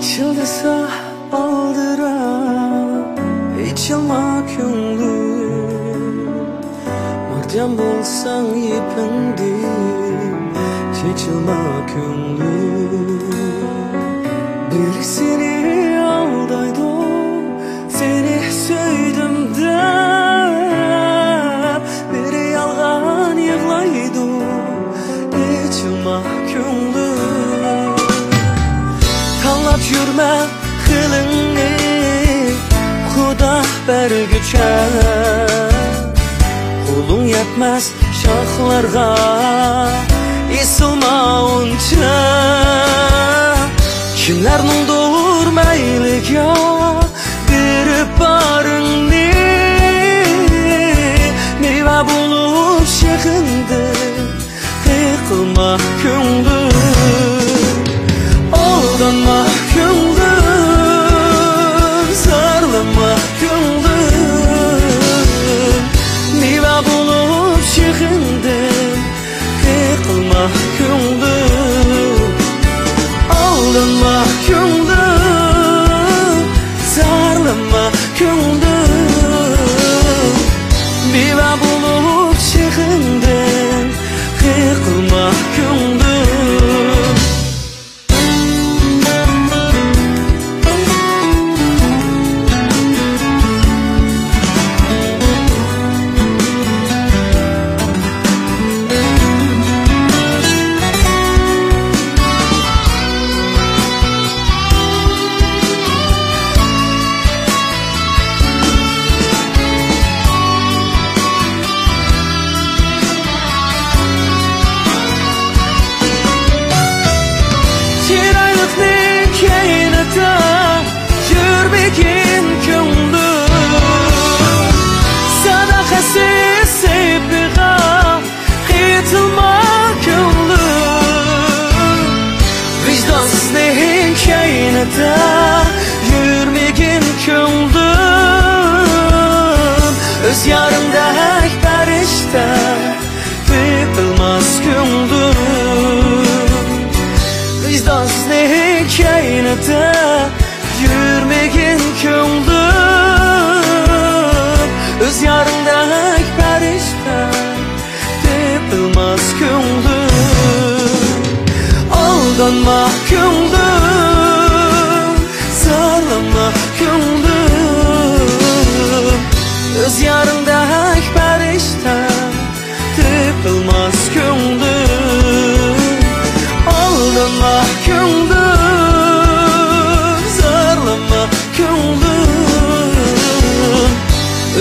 İçildisa aldırar, içilma ko'nglim. Mardam bo'lsang yepindim, chechilma ko'nglim. Biri seni aldaydı, seni söyledim deb, biri yalgan yig'laydi, içilma ko'nglim. Tanlab yürme kılını, Xudo bergüçe. Qo'ling yetmez shoxlarga, esilmauncha. Kimlarningdir mayliga berib baringni, meva bo'lib shexindim, yiqilma ko'nglim. Aldanma ko'nglim, zarlama ko'nglim. Meva bo'lib shexindim, yiqilma ko'nglim. Aldanma ko'nglim, zarlama ko'nglim. Meva bo'lib shexindim, yiqilma ko'nglim. Yürmekin ko'nglim, sadaqasiz sevgiga qitilma ko'nglim. Vijdonsizning kaynida yurmagin ko'nglim. O'z yarimdek farishta topilmas ko'nglim. Vijdonsizning kaynida yürmegin ko'nglim. O'z yarimdek farishta topilmas ko'nglim. Aldanma ko'nglim, zarlama ko'nglim. O'z yarimdek farishta topilmas ko'nglim. Aldanma ko'nglim, zarlama ko'nglim.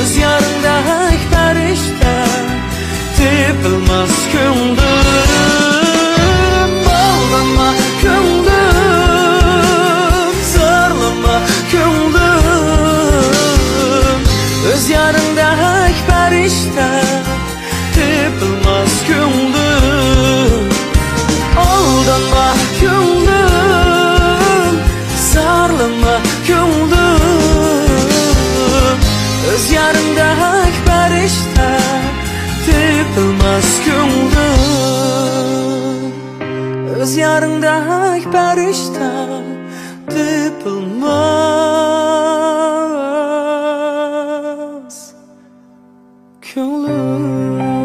O'z yarimdek farishta topilmas ko'nglim. Aldanma ko'nglim, zarlama ko'nglim. O'z yarimdek farishta topilmas ko'nglim. Aldanma ko'nglim, zarlama ko'nglim. O'z yarimdek farishta topilmas ko'nglim. O'z yarimdek farishta topilmas ko'nglim.